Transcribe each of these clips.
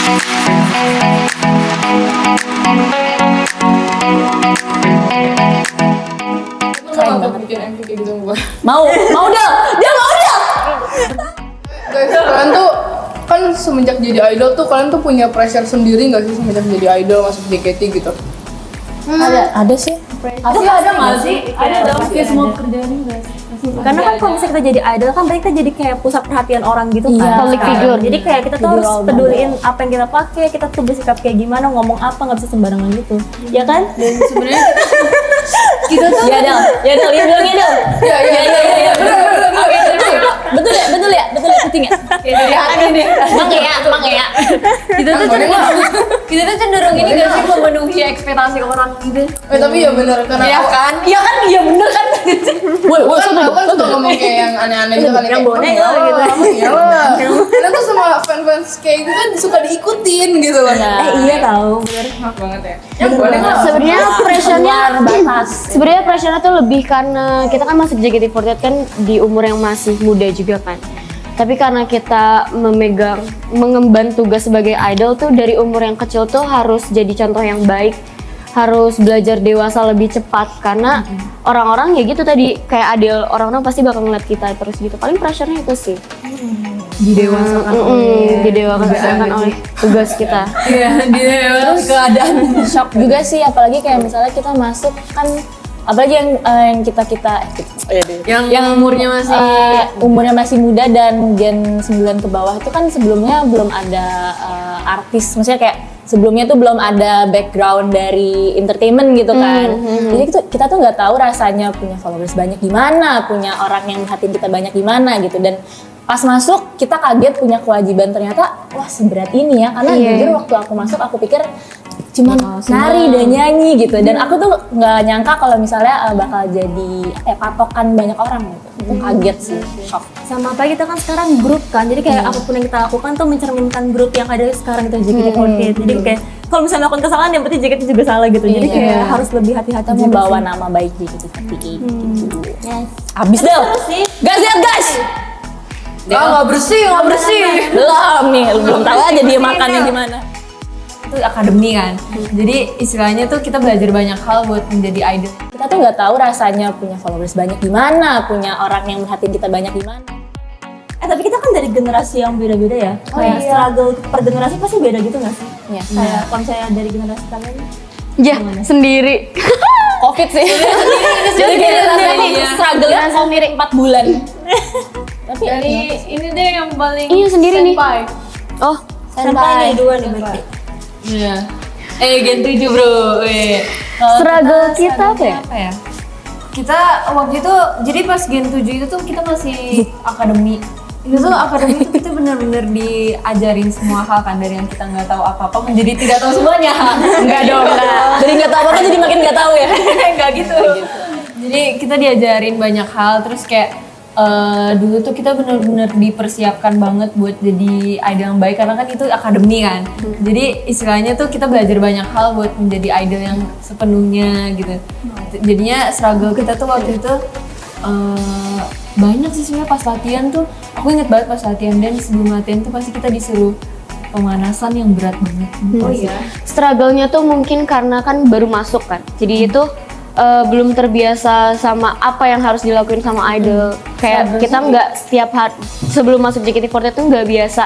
Keren banget bikin MV kayak gitu gue. Mau dia mau dia. Guys, kalian tuh kan semenjak jadi idol tuh kalian tuh punya pressure sendiri nggak sih semenjak jadi idol masuk JKT gitu? Ada sih. Ada nggak sih? Ada dong. Kayak semua pekerjaan juga. Karena kan kalau misalnya kita jadi idol kan berarti kita jadi kayak pusat perhatian orang gitu kan. Iya. Public figure. Jadi kayak kita tuh harus peduliin apa yang kita pakai, kita tuh bersikap kayak gimana, ngomong apa, nggak bisa sembarangan gitu. Ya kan? Dan sebenarnya Kita tuh Ya Del, dia bilang ya Del. ya Betul ya, syuting ya. dari hati nih. Mang ya. kita tuh cenderung ini gak sih memenuhi ekspektasi orang gitu. Tapi ya bener karena Iya kan, iya bener kan. Woi, aku kan suka ngomong kayak yang aneh-aneh gitu kan Yang bonek lah gitu. Iya lah. Karena tuh sama fans-fans kayak gitu kan suka diikutin gitu loh. Iya tahu. Maaf banget ya. Yang bonek lah. Sebenarnya pressure-nya batas. sebenarnya pressure-nya tuh lebih karena kita kan masuk JKT48 kan di umur yang masih muda juga kan. Tapi karena kita mengemban tugas sebagai idol tuh dari umur yang kecil tuh harus jadi contoh yang baik, harus belajar dewasa lebih cepat karena orang-orang ya gitu tadi kayak adil, orang-orang pasti bakal ngeliat kita terus gitu. Paling pressure-nya itu sih. Didewasakan oleh tugas kita. Iya, dia keadaan shock juga sih, apalagi kayak misalnya kita masuk kan, apalagi yang kita Yang umurnya masih umurnya masih muda dan gen 9 ke bawah itu kan sebelumnya belum ada artis, maksudnya kayak sebelumnya tuh belum ada background dari entertainment gitu kan. Jadi kita tuh nggak tahu rasanya punya followers banyak gimana, punya orang yang merhatiin kita banyak gimana gitu. Dan pas masuk kita kaget punya kewajiban, ternyata wah seberat ini ya. Karena jujur waktu aku masuk aku pikir cuman nari dan nyanyi gitu, dan aku tuh nggak nyangka kalau misalnya bakal jadi patokan banyak orang gitu. Itu kaget sih, shock. sama apa kita kan sekarang grup kan, jadi kayak apapun yang kita lakukan tuh mencerminkan grup yang ada sekarang itu JKT48. Jadi kayak kalau misalnya melakukan kesalahan ya berarti JKT juga salah gitu. Jadi kayak harus lebih hati-hati Kita juga membawa sih. nama baik JKT48 gitu. Abis deh. sih. Gas ya guys. Nggak bersih. Belum nih, belum tahu aja dia makannya gimana. Itu akademi kan, jadi istilahnya tuh kita belajar banyak hal buat menjadi idol. Kita tuh nggak tahu rasanya punya followers banyak gimana, punya orang yang merhatiin kita banyak gimana. Tapi kita kan dari generasi yang beda-beda ya. Kayak struggle per generasi pasti beda gitu nggak sih? Iya. Kayak kalau misalnya dari generasi kalian Ya, sendiri. Covid sih. Jadi kayak rasanya struggle-nya sendiri 4 bulan. Tapi Dari ini deh yang paling Iya, sendiri nih. senpai. Oh, senpai dua nih berarti. Iya. Gen 7 bro. struggle kita apa ya? Apa ya? Kita waktu itu, jadi pas Gen 7 itu tuh kita masih akademi. Itu tuh akademi tuh kita benar-benar diajarin semua hal kan, dari yang kita nggak tahu apa-apa menjadi tidak tahu semuanya. enggak dong, enggak. Dari nggak tahu apa-apa jadi makin nggak tahu ya. Enggak gitu. Jadi kita diajarin banyak hal, terus kayak dulu tuh kita benar-benar dipersiapkan banget buat jadi idol yang baik karena kan itu akademi kan. Jadi istilahnya tuh kita belajar banyak hal buat menjadi idol yang sepenuhnya gitu. Jadinya struggle kita tuh waktu itu banyak sih sebenarnya pas latihan tuh. Aku inget banget pas latihan, dan sebelum latihan tuh pasti kita disuruh pemanasan yang berat banget. Struggle-nya tuh mungkin karena kan baru masuk kan. Jadi itu belum terbiasa sama apa yang harus dilakuin sama idol. Kayak kita nggak setiap hari sebelum masuk JKT48 tuh nggak biasa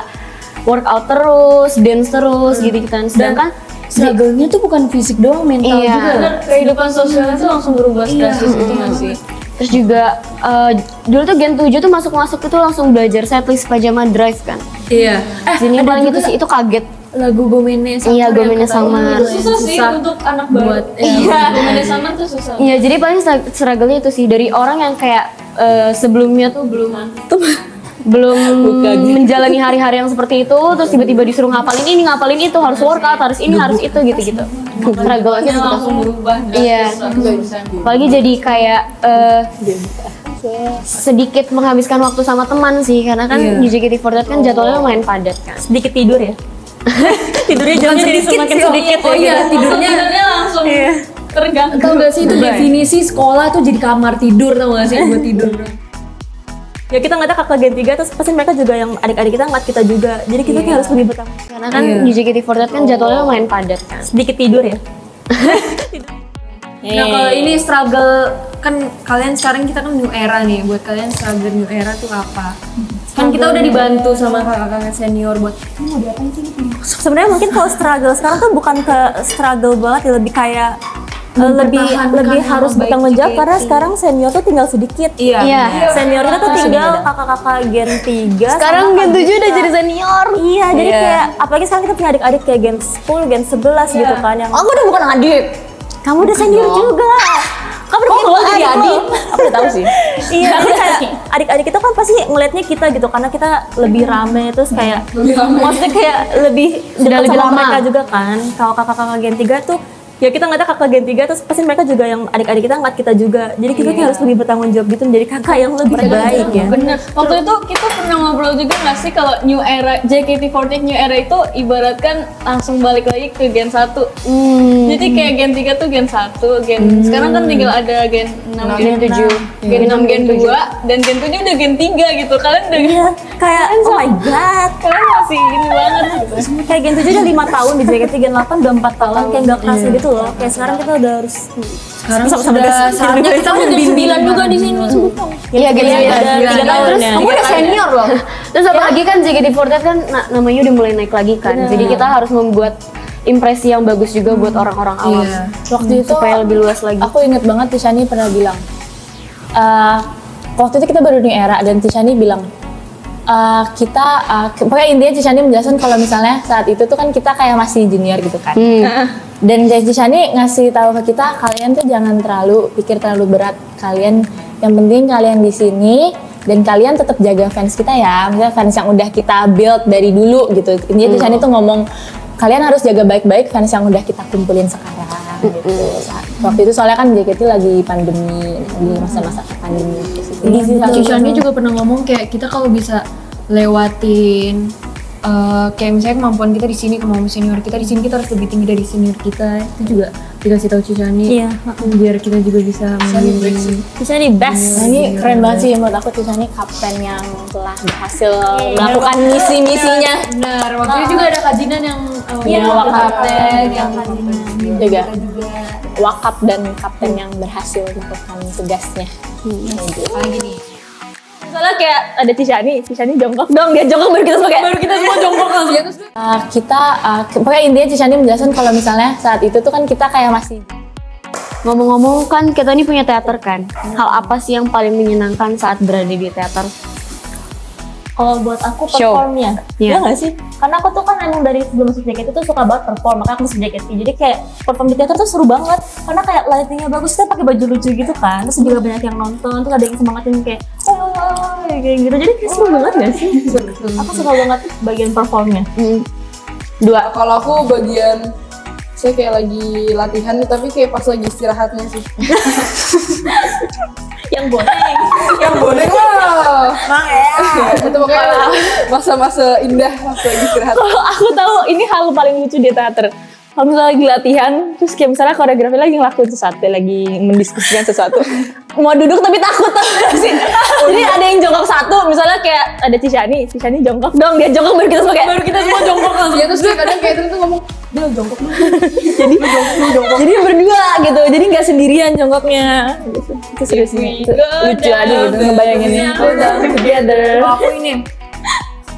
workout terus, dance terus gitu kan. Sedangkan Struggle-nya tuh bukan fisik doang, mental Iya. juga. Kehidupan sosialnya tuh langsung berubah drastis gitu nggak sih? terus juga dulu tuh Gen 7 tuh masuk itu langsung belajar setlist Pajama Drive kan. Iya. Jadi paling itu sih, itu kaget. Lagu Gomene Summer. Iya, yang Gomene kata- Summer. Susah sih untuk anak buat Gomene Summer tuh susah. Iya, jadi paling struggle-nya itu sih dari orang yang kayak sebelumnya tuh belum menjalani hari-hari yang seperti itu, terus tiba-tiba disuruh ngapalin ini, ngapalin itu, harus workout, harus ini, harus itu gitu-gitu. Struggle-nya gitu. Langsung berubah. Iya. Apalagi jadi kayak sedikit menghabiskan waktu sama teman sih, karena kan di JKT48 kan jadwalnya lumayan padat kan. Sedikit tidur ya. Tidurnya jamnya jadi semakin sedikit Oh iya, tidurnya langsung terganggu. Tahu gak sih itu definisi sekolah tuh jadi kamar tidur, tau gak sih buat tidur. ya kita ngeliatnya kakak Gen 3 terus pasti mereka juga yang adik-adik kita ngeliat kita juga. Jadi kita kayak harus lebih bertanggung jawab. Karena kan di JKT48 kan jadwalnya lumayan padat kan. Sedikit tidur ya. Nah kalau ini struggle kan kalian sekarang kita kan new era nih, buat kalian struggle new era tuh apa? Kan kita udah dibantu sama kakak-kakak senior buat Sebenarnya mungkin kalau struggle sekarang tuh bukan ke struggle banget ya, lebih kayak lebih harus nama baik bertanggung jawab JKT. karena sekarang senior tuh tinggal sedikit. iya. Iya. Senior kita tuh tinggal kakak-kakak Gen 3 Sekarang sama Gen 7 kakak udah kita. jadi senior. Iya, jadi kayak apalagi sekarang kita punya adik-adik kayak Gen 10, Gen 11 gitu kan yang Aku udah bukan adik. kamu udah senior juga. Kamu udah Kalau jadi adik, aku udah tahu sih. Iya, jadi kayak adik-adik itu kan pasti ngelihatnya kita gitu karena kita lebih rame terus kayak maksudnya kayak lebih Sudah dekat lebih sama lama. mereka juga kan. Kalau kakak-kakak Gen 3 tuh ya kita ngeliatnya kakak Gen 3 terus pasti mereka juga yang adik-adik kita ngeliat kita juga. Jadi kita kayak harus lebih bertanggung jawab gitu menjadi kakak yang lebih baik ya. Bener. Waktu itu kita pernah ngobrol juga nggak sih kalau new era JKT48 new era itu ibaratkan langsung balik lagi ke Gen 1. Jadi kayak Gen 3 tuh Gen 1, sekarang kan tinggal ada Gen 6, Gen 7. Gen 6, Gen 2 dan Gen 7 udah Gen 3 gitu. Kalian udah Iya, kayak oh my god. kalian masih ini banget gitu. Kayak Gen 7 udah 5 tahun di JKT, Gen 8 udah 4 tahun kayak nggak kerasa gitu loh. Kayak sekarang kita udah harus Sekarang sama-sama sudah guys. saatnya kita Kita udah 9 juga di sini. Iya, Gen 9. Tiga tahun Terus ya. kamu udah senior loh. Terus apalagi kan JKT48 kan namanya udah mulai naik lagi kan. Jadi kita harus membuat impresi yang bagus juga buat orang-orang awam. Waktu itu Supaya lebih luas lagi. aku inget banget Tishani pernah bilang, waktu itu kita baru new era dan Tishani bilang, pokoknya intinya Tishani menjelaskan kalau misalnya saat itu tuh kan kita kayak masih junior gitu kan. Dan Tishani ngasih tahu ke kita, kalian tuh jangan terlalu pikir terlalu berat. Kalian yang penting kalian di sini dan kalian tetap jaga fans kita ya. Misalnya fans yang udah kita build dari dulu gitu. Intinya Tishani tuh ngomong, kalian harus jaga baik-baik fans yang udah kita kumpulin sekarang gitu. Waktu itu soalnya kan JKT lagi pandemi, di masa-masa pandemi. Jadi sih Shani juga pernah ngomong kayak kita kalau bisa lewatin kayak misalnya kemampuan kita di sini, kemampuan senior kita di sini, kita harus lebih tinggi dari senior kita. Itu juga dikasih tahu Shani. Iya. Biar kita juga bisa mainin. Bisa nih best. Nah, ini keren banget sih menurut aku Tishani kapten yang telah berhasil melakukan misi-misinya. Benar, waktu itu juga ada kajinan yang Iya, kapten yang juga wakap dan kapten yang berhasil melakukan tugasnya. lagi nih. Soalnya kayak ada Tishani jongkok dong, dia jongkok baru kita pakai. Baru kita semua jongkok langsung. Pokoknya intinya Tishani menjelaskan kalau misalnya saat itu tuh kan kita kayak masih Ngomong-ngomong kan kita ini punya teater kan. Hal apa sih yang paling menyenangkan saat berada di teater? Kalau buat aku Show. performnya, Iya. ya nggak sih? Karena aku tuh kan emang dari sebelum masuk JKT tuh suka banget perform, makanya aku masuk JKT. Jadi kayak perform di teater tuh seru banget, karena kayak lightingnya bagus, kita pakai baju lucu gitu kan, terus juga banyak yang nonton, terus ada yang semangatin kayak kayak gitu. Jadi kayak seru banget nggak sih? Aku suka banget bagian performnya. Dua. Kalau aku bagian saya kayak lagi latihan nih, tapi kayak pas lagi istirahatnya sih. Yang boneng. Yang bonek lah. Itu pokoknya masa-masa indah waktu lagi istirahat. Kalau aku tahu ini hal paling lucu di teater. Kalau misalnya lagi latihan, terus kayak misalnya koreografi lagi ngelakuin sesuatu, lagi mendiskusikan sesuatu, mau duduk tapi takut tau gak sih? Jadi ada yang jongkok satu, misalnya kayak ada Tishani jongkok dong, dia jongkok baru kita pakai. Baru kita semua jongkok langsung. Ya terus dia kadang kayak itu tuh ngomong, dia jongkok dulu. Jadi berdua gitu, jadi nggak sendirian jongkoknya. Gitu. Itu serius sih, itu lucu aja gitu ngebayanginnya. Together. Kalau aku ini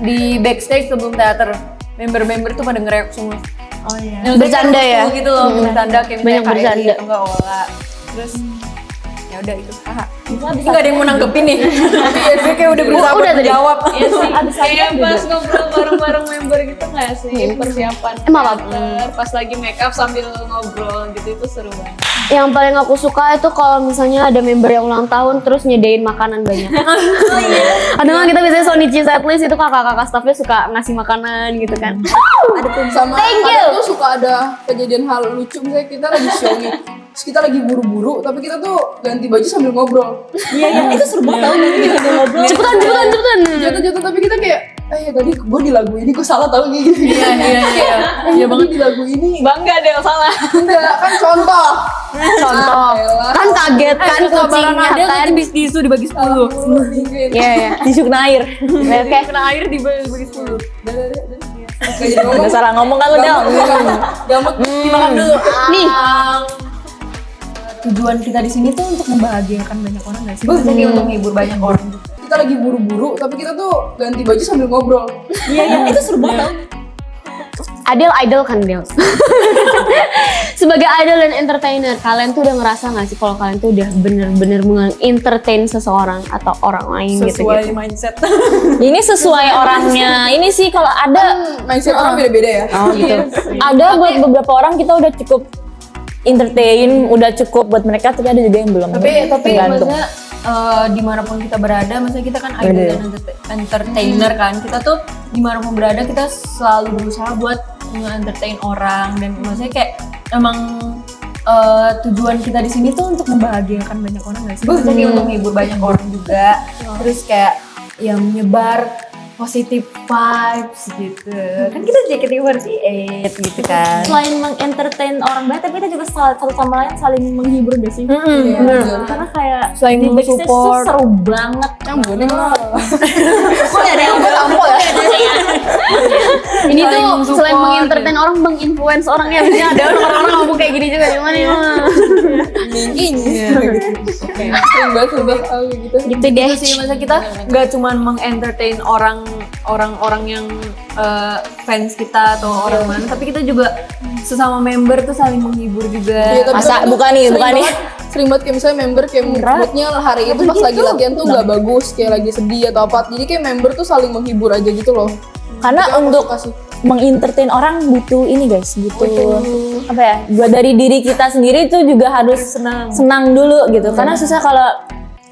di backstage sebelum teater, member-member tuh pada ngereok semua. Oh iya. Yang Bercanda kayak ya? lucu gitu loh, bercanda kayak Banyak misalnya bercanda. KRI atau enggak Ola. Terus ya udah itu. Haha. Nggak ada yang mau nanggepin nih. Iya sih kayak udah berusaha buat menjawab. Iya sih. Kayak pas ngobrol bareng-bareng member gitu nggak sih persiapan Emang apa? teater, pas lagi make up sambil ngobrol gitu itu seru banget. Yang paling aku suka itu kalau misalnya ada member yang ulang tahun terus nyediain makanan banyak. Ada nggak kita biasanya Sonichi setlist itu kakak-kakak staffnya suka ngasih makanan gitu kan. Ada tuh sama kadang tuh suka ada kejadian hal lucu, misalnya kita lagi show nih. Terus kita lagi buru-buru, tapi kita tuh ganti baju sambil ngobrol. Iya, itu seru banget tau nanti ada ngobrol. Cepetan. Jatuh-jatuh tapi kita kayak tadi gue di lagu ini gue salah tau nih. Iya banget di lagu ini. Bangga deh salah. Enggak, kan contoh. Kan kaget kan kucingnya ada kan. habis tisu dibagi 10. Iya. Tisu kena air. Oke. Kena air dibagi 10. Udah salah ngomong kan lu Del. Gamut Dimakan dulu. Nih, Tujuan kita di sini tuh untuk membahagiakan banyak orang nggak sih? Maksudnya kayak untuk menghibur banyak orang. kita lagi buru-buru tapi kita tuh ganti baju sambil ngobrol. Iya, itu seru banget. Adele idol kan Del. Sebagai idol dan entertainer, kalian tuh udah ngerasa nggak sih kalau kalian tuh udah bener-bener entertain seseorang atau orang lain gitu? Sesuai mindset. Ini sesuai orangnya. Ini sih kalau ada Mindset orang beda-beda ya. oh gitu. Ada buat beberapa orang kita udah cukup entertain, udah cukup buat mereka, tapi ada juga yang belum. tapi tergantung. maksudnya dimanapun kita berada, maksudnya kita kan idol dan entertainer kan, kita tuh dimanapun berada kita selalu berusaha buat nge-entertain orang, dan maksudnya kayak emang tujuan kita di sini tuh untuk membahagiakan banyak orang nggak sih? Maksudnya kayak untuk menghibur banyak orang juga, terus kayak yang menyebar positive vibes gitu. Kan kita JKT48 gitu kan. Selain mengentertain orang banyak, tapi kita juga satu sama lain saling menghibur gak sih? Karena kayak Selain di backstage tuh support. seru banget. Yang bonek lah. Kok ada yang tampol ya? Ini tuh support, selain mengentertain orang, menginfluence orang ya. Biasanya ada orang-orang ngomong kayak gini juga. Gimana ya? Mingginya. Sering banget sudah gitu. Gitu deh. Itu sih, masa kita nggak cuman mengentertain orang-orang yang fans kita atau orang mana, tapi kita juga sesama member tuh saling menghibur juga. Iya, tapi Masa kadang tuh bukan nih, sering bukan nih. banget- Sering banget kayak misalnya member kayak moodnya hari itu pas lagi latihan tuh nggak bagus, kayak lagi sedih atau apa. Jadi kayak member tuh saling menghibur aja gitu loh. Karena Itu aku untuk suka sih. mengentertain orang butuh ini guys, butuh apa ya? Buat dari diri kita sendiri tuh juga harus senang dulu gitu. Karena susah kalau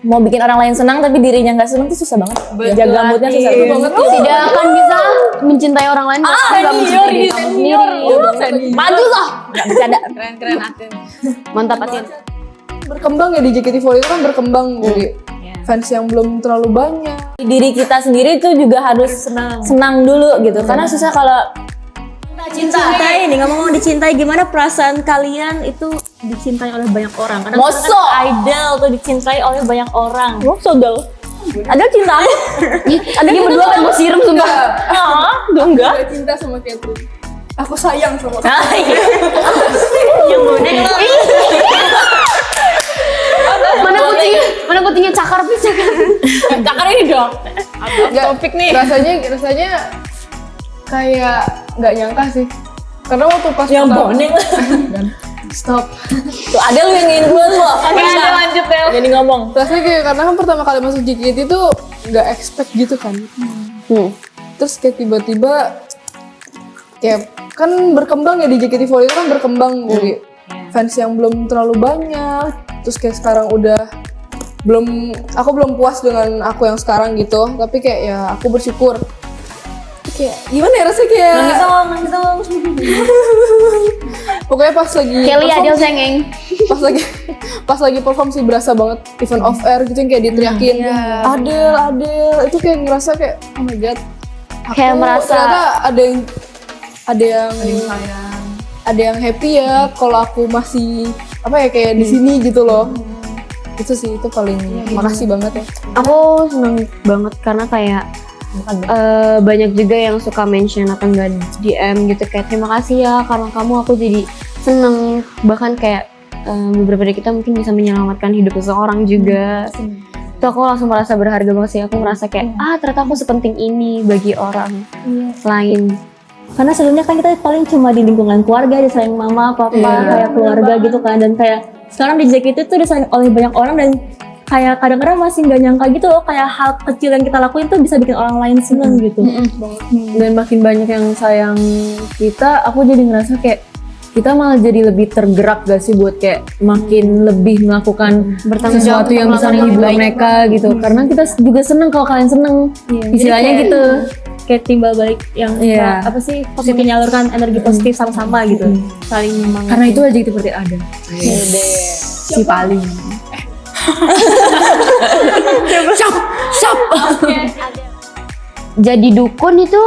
mau bikin orang lain senang tapi dirinya nggak senang tuh susah banget. Jaga moodnya susah banget. Tidak akan bisa mencintai orang lain kalau nggak mencintai diri kamu sendiri. Maju lah, nggak bercanda. Keren Atin. Mantap Atin. Berkembang ya di JKT48 itu kan berkembang dari fans yang belum terlalu banyak. Diri kita sendiri tuh juga harus senang dulu gitu. Karena susah kalau Dicintai nih, ngomong dicintai, gimana perasaan kalian itu dicintai oleh banyak orang? Karena Moso. kan idol tuh dicintai oleh banyak orang. saudara ada cinta aku. Ada Ini berdua kan mau sirum sumpah. enggak. Gak cinta sama Catherine. Aku sayang sama Yang bonek lo. Mana kucingnya cakar please cakar. Cakar ini dong. topik nih. Rasanya kayak nggak nyangka sih. Karena waktu pas Yang pertama- bonek. Stop. Tuh ada lu yang influence lo. Oke, ada lanjut ya. Jadi ngomong. Rasanya kayak karena kan pertama kali masuk JKT tuh nggak expect gitu kan. Terus kayak tiba-tiba kayak kan berkembang ya di JKT48 kan berkembang dari fans yang belum terlalu banyak. Terus kayak sekarang udah aku belum puas dengan aku yang sekarang gitu. Tapi kayak ya aku bersyukur. Kayak gimana ya rasanya kayak Nangis dong. pokoknya pas lagi Kelly perform Adele sih- cengeng. pas lagi perform sih berasa banget event off air gitu yang kayak diteriakin Adele itu kayak ngerasa kayak oh my god aku Kayak merasa- ternyata ada yang happy ya kalau aku masih apa ya kayak di sini gitu loh. Itu sih itu paling makasih banget ya. Aku seneng banget karena kayak banyak juga yang suka mention atau enggak DM gitu kayak terima kasih ya karena kamu aku jadi seneng, bahkan kayak beberapa dari kita mungkin bisa menyelamatkan hidup seseorang juga. Itu aku langsung merasa berharga banget sih. Aku merasa kayak ternyata aku sepenting ini bagi orang lain. Karena sebelumnya kan kita paling cuma di lingkungan keluarga, disayang mama, papa, kayak keluarga gitu kan. Dan kayak sekarang di JKT itu disayang oleh banyak orang dan kayak kadang-kadang masih nggak nyangka gitu loh, kayak hal kecil yang kita lakuin tuh bisa bikin orang lain seneng gitu. Dan makin banyak yang sayang kita, aku jadi ngerasa kayak kita malah jadi lebih tergerak gak sih buat kayak makin lebih melakukan sesuatu yang bisa menghibur mereka gitu. Karena kita juga seneng kalau kalian seneng, istilahnya Jadi kayak- gitu. Kayak timbal balik yang Iya. apa sih, positif, menyalurkan energi positif sama-sama gitu, saling menyemangati. Karena itu aja seperti ada. Si paling. jadi dukun itu